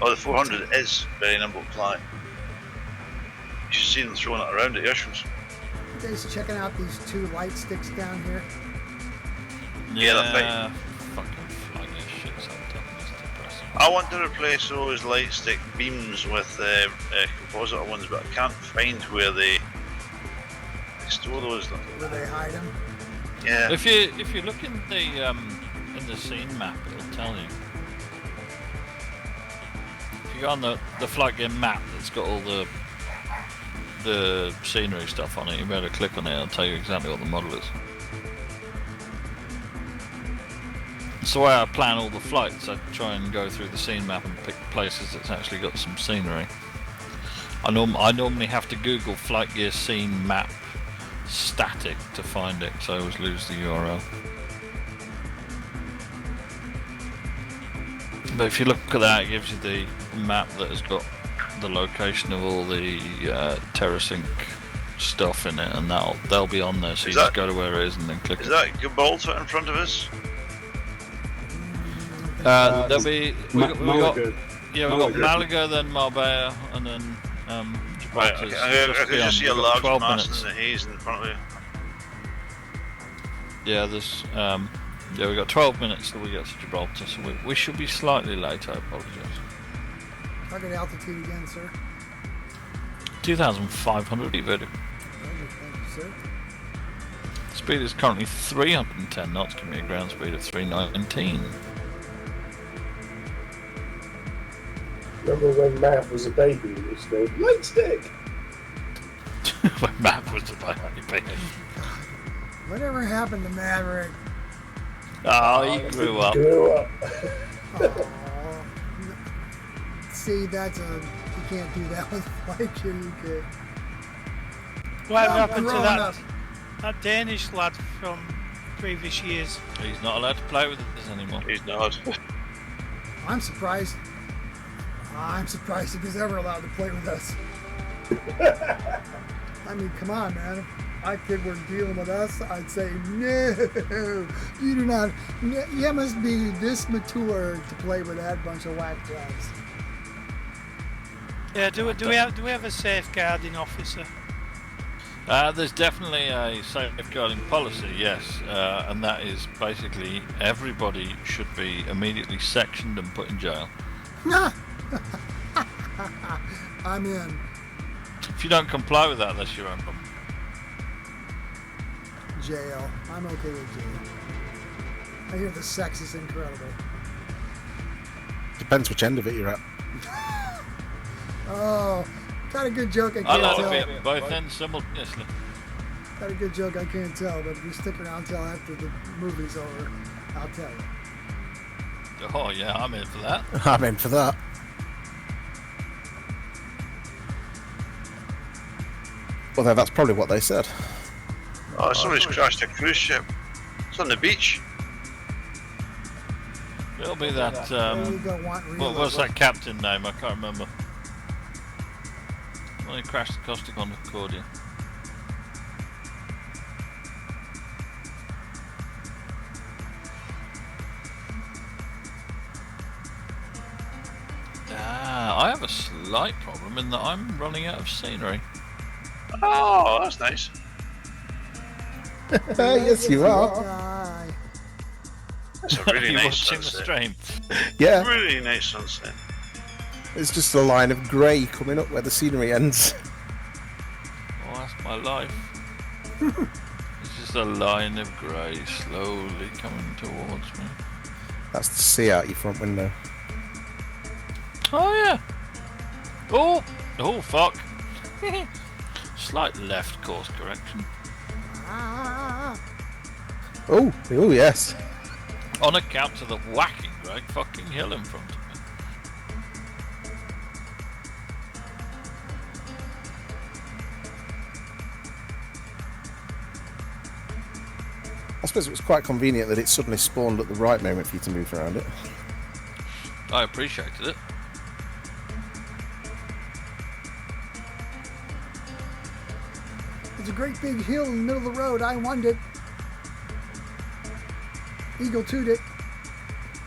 Oh, the 400 is very nimble to fly. You should see them throwing it around at airshows. You guys checking out these 2 light sticks down here? Yeah, that's right. Fucking flying this shit sometimes. It's depressing. I want to replace those light stick beams with composite ones, but I can't find where they store those. Where they hide them? Yeah. If you look in the scene map, it'll tell you. If you go on the flight game map that's got all the scenery stuff on it, you better click on it, it'll tell you exactly what the model is. It's the way I plan all the flights. I try and go through the scene map and pick places that's actually got some scenery. I normally have to Google flight gear scene map static to find it, so I always lose the URL. But if you look at that, it gives you the map that has got the location of all the TerraSync stuff in it, and they'll be on there. So you just go to where it is and then click. Is that Gibraltar in front of us? There'll be we got Malaga. yeah, we got Malaga, then Marbella, and then Right, Gibraltar's I just could beyond. just see a We've got large 12 mass minutes. in the haze in front of you. Yeah, there's we got 12 minutes till we get to Gibraltar, so we should be slightly late. I apologise. Target altitude again, sir. 2,500 feet vertical. Thank you, sir. Speed is currently 310 knots, giving me a ground speed of 319. Remember when Matt was a baby and used to go, light stick! When Matt was about baby. Whatever happened to Maverick? Oh, he grew up. Grew up. Aw. See, that's you can't do that with FlightUK. Whatever I'm happened to grown that, up. that Danish lad from previous years? He's not allowed to play with us anymore. He's not. I'm surprised. I'm surprised if he's ever allowed to play with us. I mean, come on, man. If my kid were dealing with us, I'd say, no, you do not. You must be this mature to play with that bunch of whack jobs. Yeah, do we have a safeguarding officer? There's definitely a safeguarding policy, yes, and that is basically everybody should be immediately sectioned and put in jail. I'm in. If you don't comply with that, that's your own problem. Jail. I'm okay with jail. I hear the sex is incredible. Depends which end of it you're at. Oh, got a good joke I I can't like tell. to be at both ends simultaneously. Got a good joke, I can't tell, but if you stick around till after the movie's over, I'll tell you. Oh yeah, I'm in for that. I'm in for that. Although that's probably what they said. Oh, somebody's crashed a cruise ship. It's on the beach. It'll be that. There you go, want What was that captain name? I can't remember. When he crashed the Caustic on the Concordia. I have a slight problem in that I'm running out of scenery. Oh, that's nice. Yes, you are. That's a really You're nice watching sunset. the stream. Yeah, Really nice sunset. it's just a line of grey coming up where the scenery ends. Oh, that's my life. It's just a line of grey slowly coming towards me. That's the sea out your front window. Oh yeah. Oh fuck. Slight left course correction. Oh yes. On account of the whacking great fucking hill in front of me. I suppose it was quite convenient that it suddenly spawned at the right moment for you to move around it. I appreciated it. There's a great big hill in the middle of the road. I won it. Eagle 2'd it.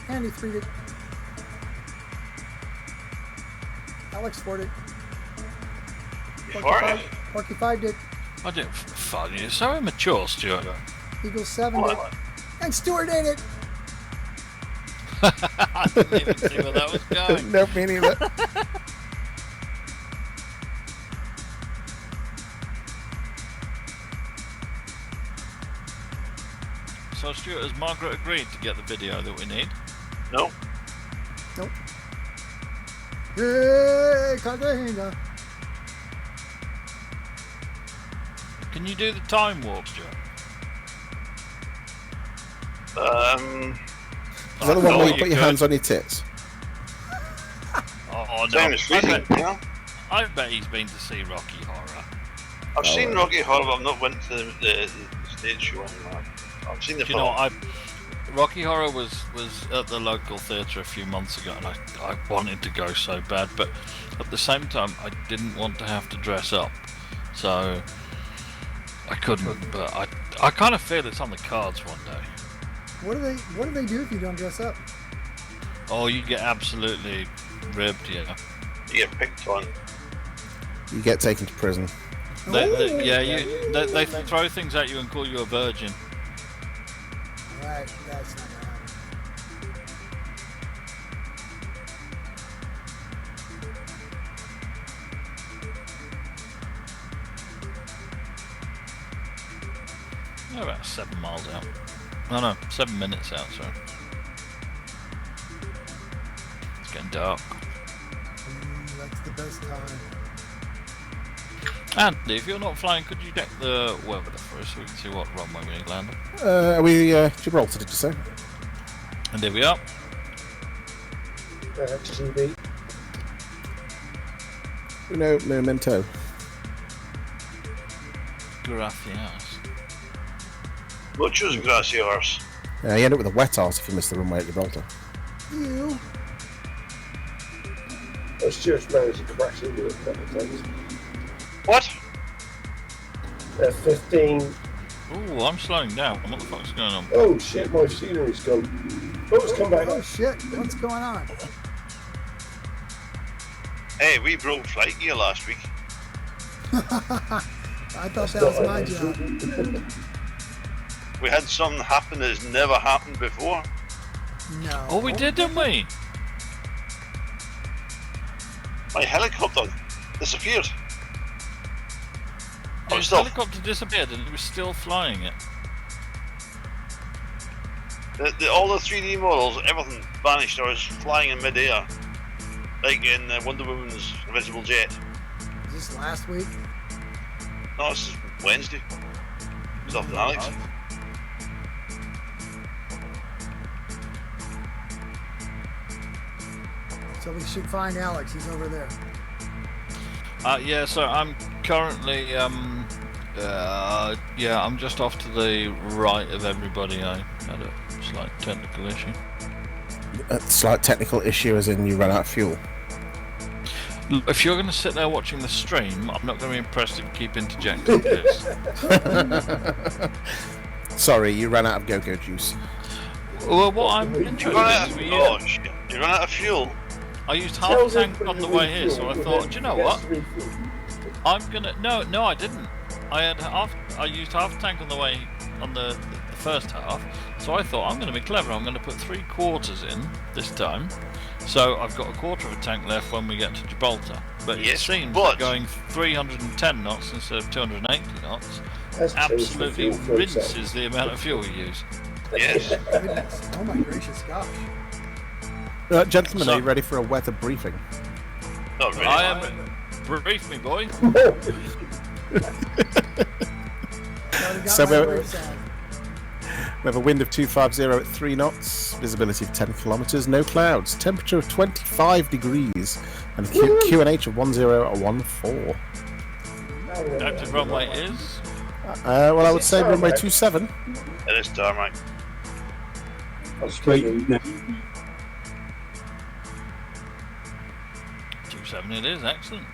Andy 3'd it. Alex 4'd it. Porky 5'd it. I didn't fun. You're so immature, Stuart. Eagle 7'd it. And Stuart did it. I didn't even see where that was going. No, me neither. So, Stuart, has Margaret agreed to get the video that we need? No. Nope. Hey, Cartagena. Can you do the time warp, Stuart? Is that the one Oh, where you you put your could. hands on your tits? Oh, Time no. is freezing, you know? I bet he's been to see Rocky Horror. I've seen Rocky Horror, but I've not went to the stage show anymore. I've seen the Do you film. know, Rocky Horror was at the local theatre a few months ago, and I wanted to go so bad, but at the same time, I didn't want to have to dress up, so I couldn't. But I kind of feel it's on the cards one day. What do they do if you don't dress up? Oh, you get absolutely ribbed, yeah. You get picked on. You get taken to prison. They throw things at you and call you a virgin. Right, that's not gonna happen. They're about 7 miles out. No, 7 minutes out, sorry. It's getting dark. That's the best time. Andy, if you're not flying, could you check the weather for us so we can see what runway we need to land on? Are we Gibraltar, did you say? And there we are. GB. No, memento. Gracias. Muchos gracias. You end up with a wet arse if you miss the runway at Gibraltar. You. Let's just manage to crash into it a couple of times. What? 15. Ooh, I'm slowing down. What the fuck's going on? Oh shit, my scenery's gone. Oh, it's come back. Oh shit, what's going on? Hey, we broke flight gear last week. I thought that was my job. We had something happen that's never happened before. No. Oh, we did, didn't we? My helicopter disappeared. His helicopter disappeared and he was still flying it. All the 3D models, everything vanished. I was flying in mid-air, like in Wonder Woman's Invisible Jet. Is this last week? No, it's Wednesday. Stop it, Alex. So we should find Alex. He's over there. Yeah, so I'm currently, yeah, I'm just off to the right of everybody. I had a slight technical issue. A slight technical issue as in you ran out of fuel. Look, if you're going to sit there watching the stream, I'm not going to be impressed if you keep interjecting this. Sorry, you ran out of go-go juice. Well, what I'm You interested run out in of, is oh shit. You run out of fuel. I used half a tank on the way here, so I thought, do you know what? I'm gonna no, I didn't. I used half a tank on the way on the first half, so I thought I'm going to be clever. I'm going to put 3/4 in this time, so I've got a quarter of a tank left when we get to Gibraltar. But it seems that going 310 knots instead of 280 knots absolutely rinses the amount of fuel we use. Yes. Goodness. Oh my gracious gosh. Gentlemen, are you ready for a weather briefing? Not really. I am. Brief me, boy. So we have a wind of 250 at 3 knots, visibility of 10 kilometers, no clouds, temperature of 25 degrees, and QNH of 1014. Active runway is. Well, I would say runway 27. It is tarmac. Straight now. 27 it is, excellent.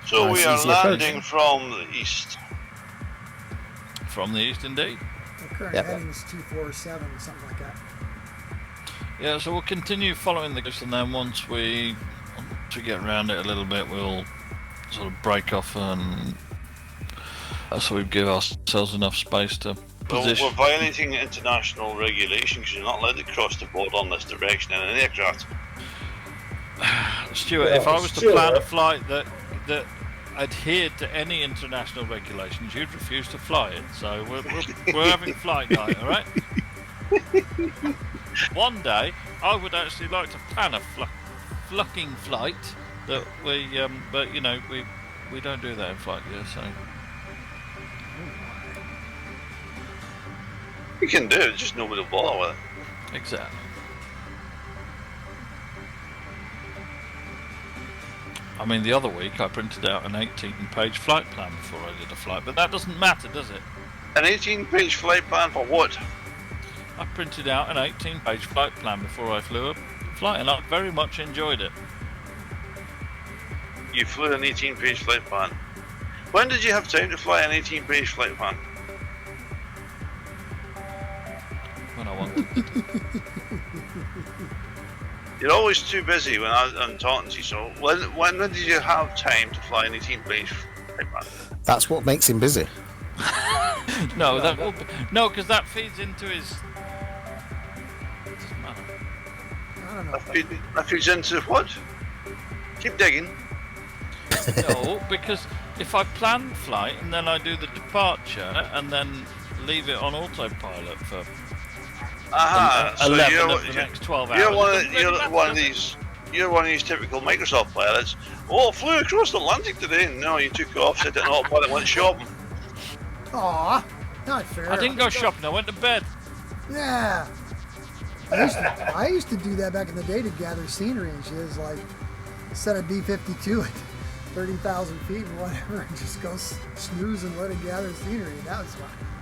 So Nice, we are easy approach. landing from the east. From the east indeed. The current Yep. heading's 247, something like that. Yeah, so we'll continue following the coast, and then once we get around it a little bit, we'll sort of break off, and so we give ourselves enough space to Well, position. we're violating international regulations because you're not allowed to cross the border on this direction in an aircraft. Stuart, if I was to plan a flight that adhered to any international regulations, you'd refuse to fly it. So we're having flight night, all right? One day, I would actually like to plan a flucking flight that we, but you know, we don't do that in flight gear, so. We can do it, just nobody will bother with it. Exactly. I mean, the other week I printed out an 18-page flight plan before I did a flight, but that doesn't matter, does it? An 18-page flight plan for what? I printed out an 18-page flight plan before I flew a flight, and I very much enjoyed it. You flew an 18-page flight plan. When did you have time to fly an 18-page flight plan? When I wanted. You're always too busy when I'm talking to you, so when did you have time to fly an 18-page flight plan? That's what makes him busy. No, that will be, no, because that feeds into his. It doesn't matter. I don't know. That feeds into what? Keep digging. No, because if I plan the flight and then I do the departure and then leave it on autopilot for Aha, so 11 of the next 12 hours. you're it one doesn't really matter, of does it? these. You're one of these typical Microsoft pilots. Oh, I flew across the Atlantic today. No, you took off, set it on autopilot, went shopping. Aw, not fair. I didn't go shopping, I went to bed. Yeah. I used to do that back in the day to gather scenery and shit. It's like set a B-52 at 30,000 feet or whatever and just go snooze and let it gather scenery. That was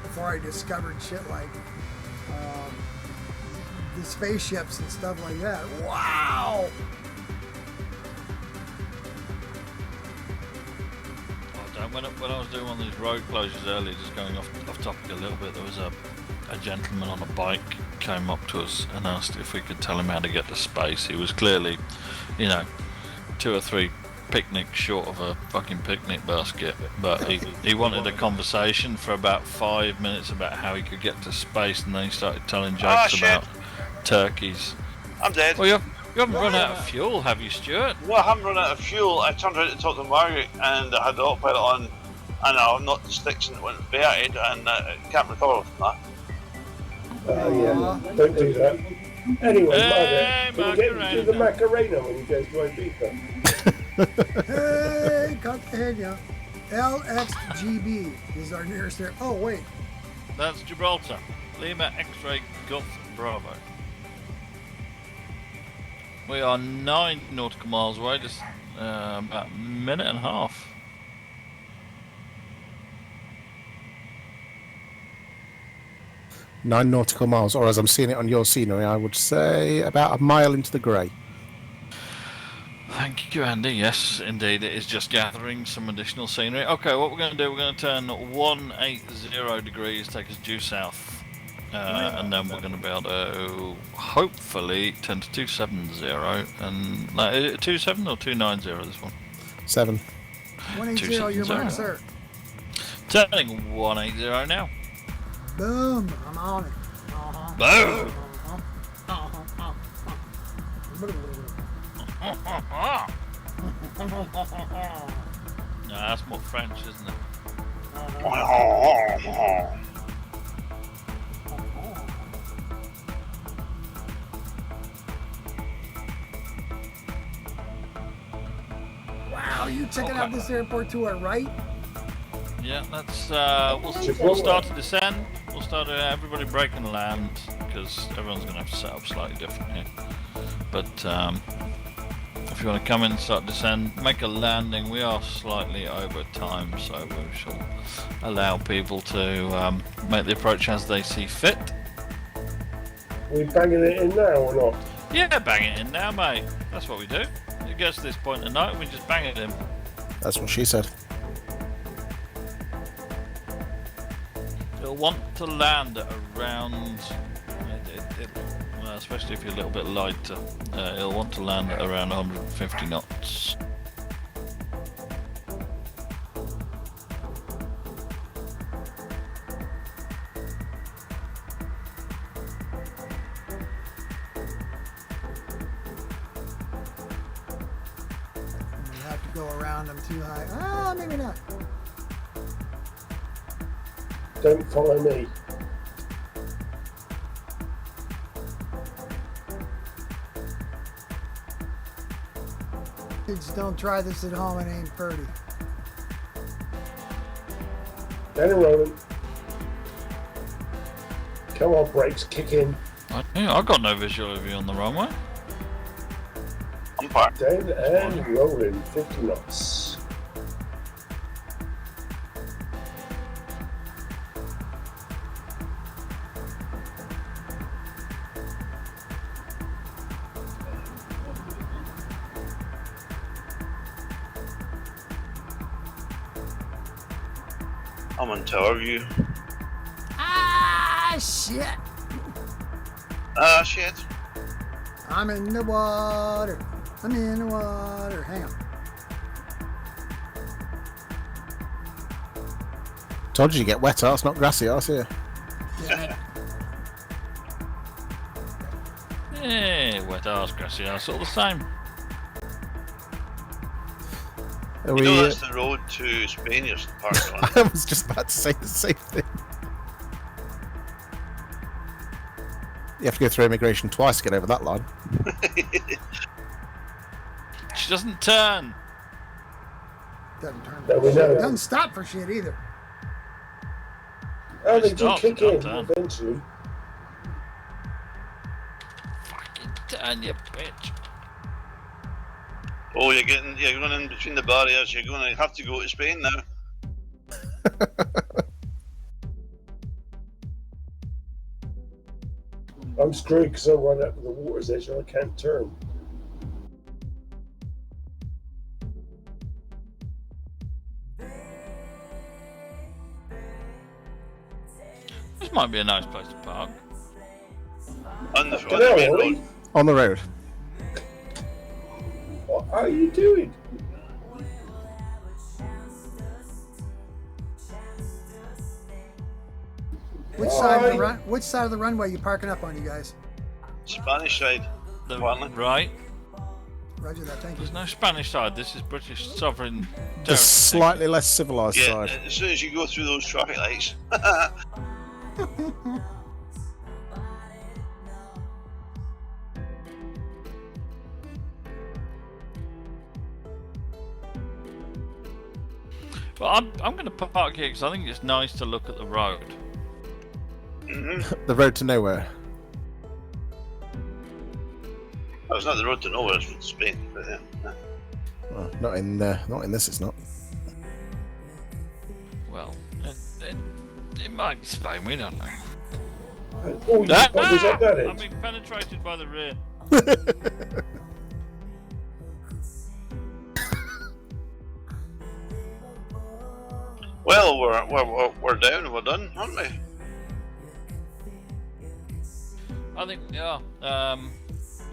before I discovered shit like the spaceships and stuff like that. Wow! When I was doing one of these road closures earlier, just going off topic a little bit, there was a gentleman on a bike came up to us and asked if we could tell him how to get to space. He was clearly, 2 or 3 picnics short of a fucking picnic basket, but he wanted a conversation for about 5 minutes about how he could get to space, and then he started telling jokes about turkeys. I'm dead. Well, you haven't run out of fuel, have you, Stuart? Well, I haven't run out of fuel. I turned around to talk to Margaret and I had the autopilot on, and I'm not the sticks, and it went inverted, and can't recover from that. Yeah, don't do that. Anyway, Hey, Margaret, can you get to the Macarena when you go to Ibiza? Hey, cut the head, yeah. LXGB is our nearest air. Oh, wait. That's Gibraltar. Lima X-Ray Golf Bravo. We are 9 nautical miles away, just about a minute and a half. Nine nautical miles, or as I'm seeing it on your scenery, I would say about a mile into the grey. Thank you, Andy. Yes, indeed, it is just gathering some additional scenery. Okay, what we're going to do, we're going to turn 180 degrees, take us due south, and then we're going to be able to hopefully turn to 270 and 27 or 290 this one. 7. 180, your mark, sir. Turning 180 now. Boom, I'm on it. Boom. No, that's more French, isn't it? Wow, you checking out this airport to our right? Yeah, that's we'll start to descend. We'll start everybody breaking land because everyone's going to have to set up slightly different here. But if you want to come in and start to descend, make a landing. We are slightly over time, so we shall allow people to make the approach as they see fit. Are we banging it in now or not? Yeah, bang it in now, mate. That's what we do. It gets to this point of the night, we just bang it in. That's what she said. You'll want to land at around, especially if you're a little bit lighter, you'll want to land at around 150 knots. We have to go around them too high. Ah, maybe not. Don't follow me. Kids, don't try this at home, it ain't pretty. Down and rolling. Come on, brakes, kick in. I got no visual of you on the runway. I'm fine. Down and rolling, 50 knots. I'm on tower view. Ah, shit. Ah, shit. I'm in the water. I'm in the water. Hang on. Told you get wet arse, not grassy arse here. Yeah. Yeah, wet arse, grassy arse, all the same. Are You we, know that's the road to Spain you're parked on. I was just about to say the same thing. You have to go through immigration twice to get over that line. She doesn't turn. Doesn't turn. No, we know. Doesn't stop for shit either. Oh, they do Stop, kick don't in turn. eventually. Fucking turn, you bitch. Oh, you're going in between the barriers. You're going to have to go to Spain now. I'm screwed because I'm right up to the water's edge and I can't turn. This might be a nice place to park. On the Get out, main Ollie. road. On the road. What are you doing? Which side of the runway you parking up on, you guys? Spanish side. The Finally. right. Roger that. Thank you. There's no Spanish side. This is British sovereign The territory. slightly less civilised Yeah, side. as soon as you go through those traffic lights. Well, I'm going to park here because I think it's nice to look at the road. The road to nowhere. Oh, it's not the road to nowhere, it's from Spain. But yeah. Well, not in this. It's not. Well, it might be Spain. We don't know. Oh, you got this up that I'm end. being penetrated by the rear. Well, we're down. We're done, aren't we? I think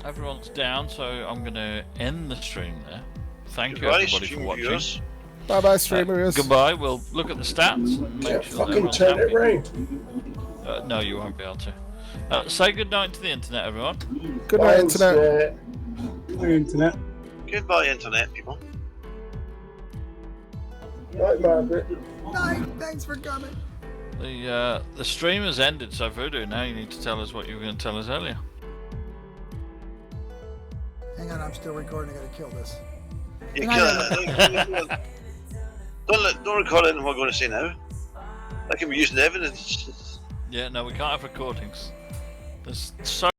everyone's down, so I'm going to end the stream there. Thank you Goodbye, everybody for stream watching. viewers. Bye bye, streamers. Goodbye. We'll look at the stats and make sure that Fucking everyone's turn it happy. round. No, you won't be able to. Say good night to the internet, everyone. Good night, internet. The internet. Goodbye, internet people. Night, Margaret. Night. Thanks for coming. The stream has ended, so Voodoo, now you need to tell us what you were going to tell us earlier. Hang on, I'm still recording. I gotta kill this. You don't record anything we're going to say now. That can be used in evidence. Yeah, no, we can't have recordings. There's so